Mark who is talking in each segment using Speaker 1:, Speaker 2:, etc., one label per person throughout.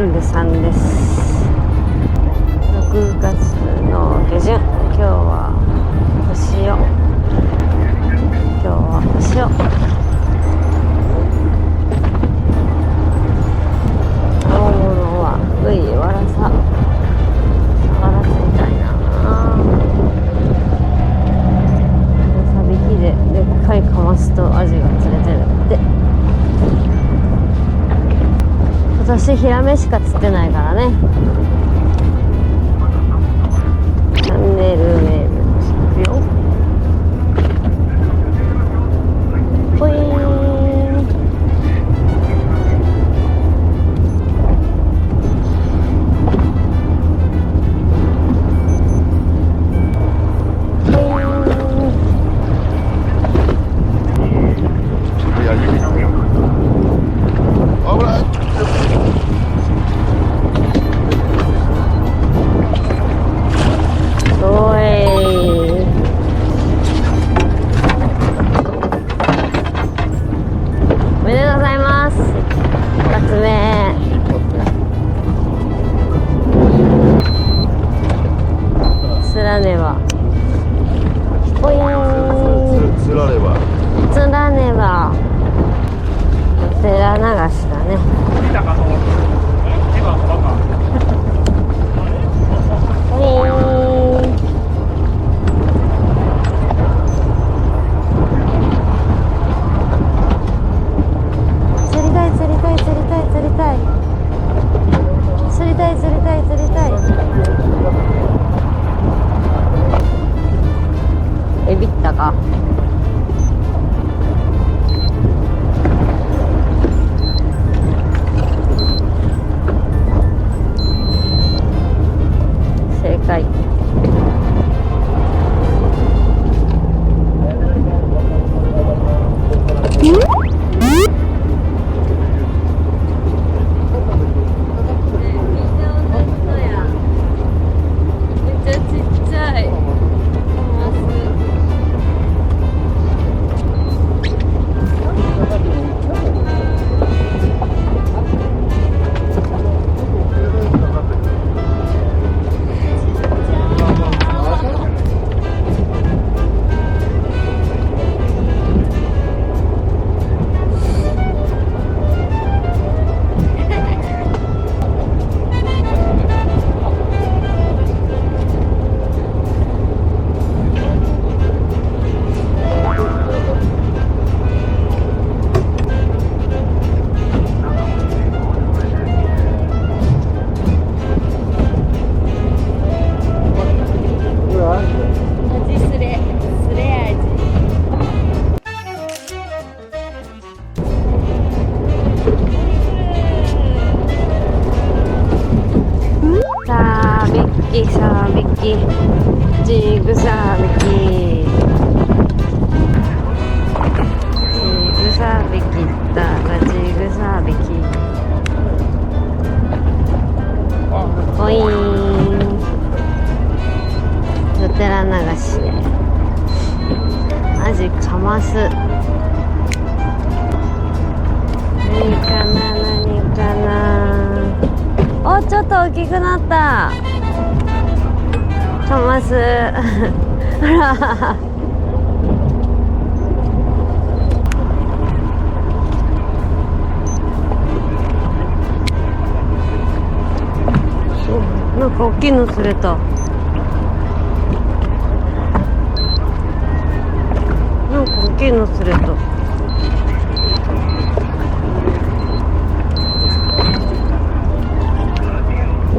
Speaker 1: 南部さんです。6月の下旬、今日は星夜。青物はぐいわらさみたいな。サビキででっかいカマスとアジが釣れてるって。今年ヒラメしか釣ってないからね。チャンネル名物いくよ。ポイーン。エビったか。正解。さびきジグサびきジグサびきったらジグサびきポイーン。お寺流しでアジカマス。何かな何かな。お、ちょっと大きくなった。カマスほらなんか大きいの釣れた。なんか大きいの釣れた。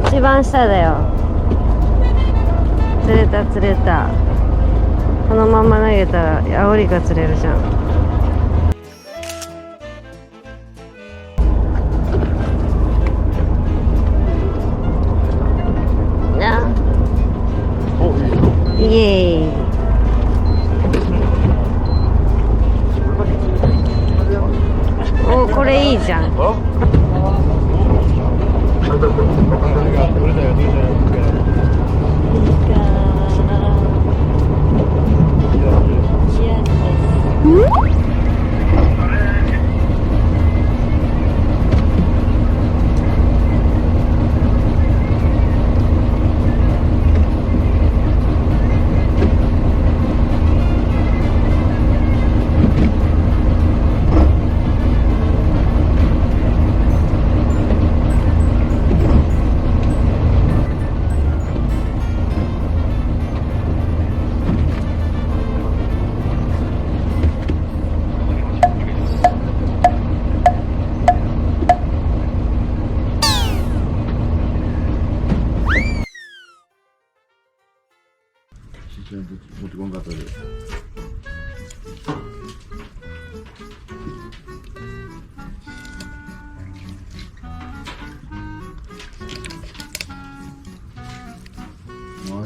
Speaker 1: 一番下だよ。釣れた釣れた。このまま投げたらアオリが釣れるじゃん。あ、イエーイ。お、これいいじゃん。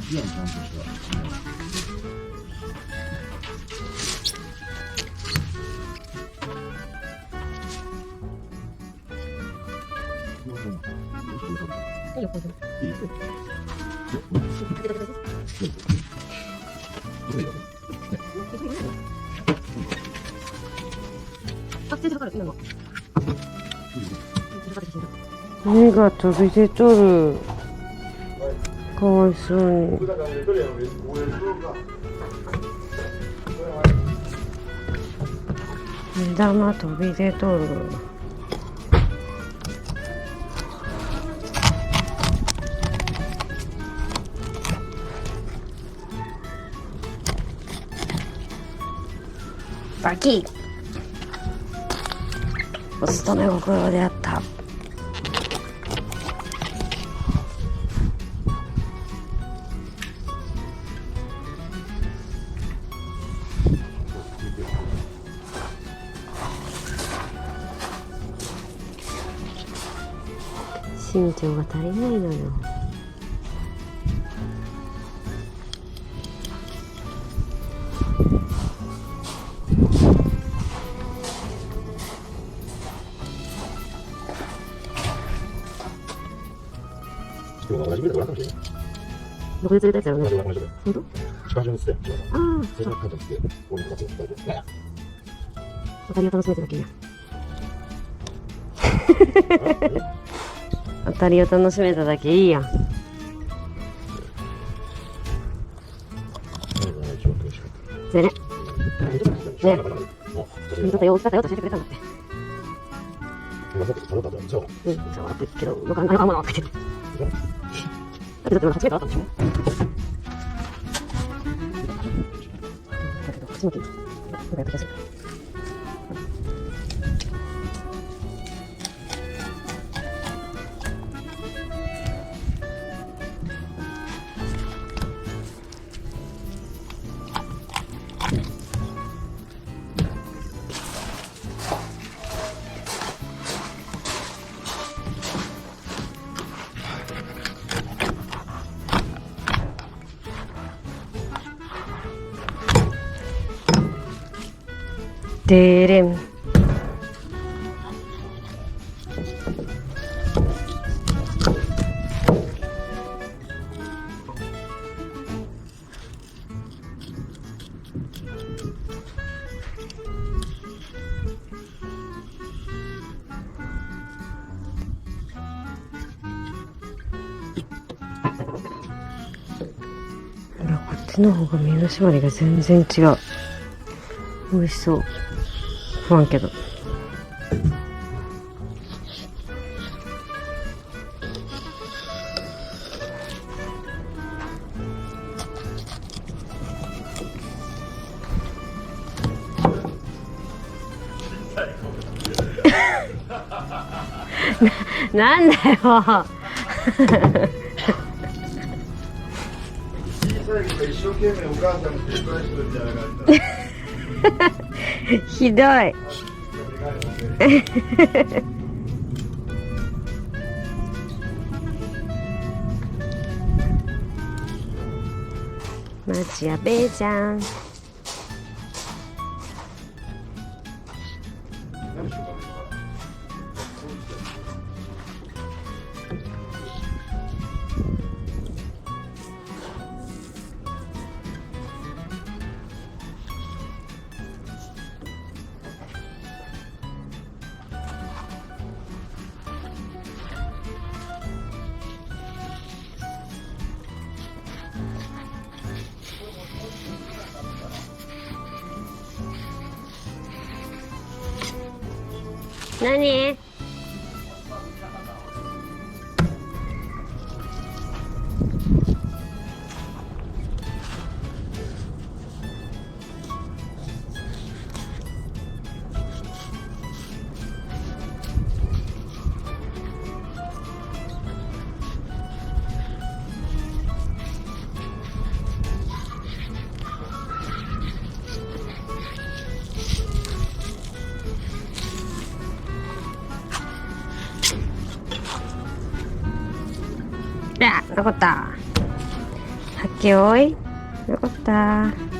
Speaker 2: ますやん、ちゃんとした。
Speaker 1: 目が飛び出とる。かわいそうに。目玉飛び出とる。バキッ。お勤めご苦労であった。身長が足りないのよ。どこで釣れたやつやろね。本当？ああ、当たりを楽しめてだけいいや。当たりを楽しめただけいいやん。それね。ね。見とったよ、大きかったよと教えてくれたんだって。うん、そうだけど、わかんないかもなって言って。だって俺8メートルあったんでしょ？だけど、8メートル。なんかやった気がする。でーれん。ほら、こっちの方が身の締まりが全然違う。美味しそう。不安けど。なんだよ。
Speaker 2: 一生懸命お母さんの手伝いするんじゃなかった。
Speaker 1: ひどい。マジやべえじゃん。何？あ、残った。はっけおい。よかった。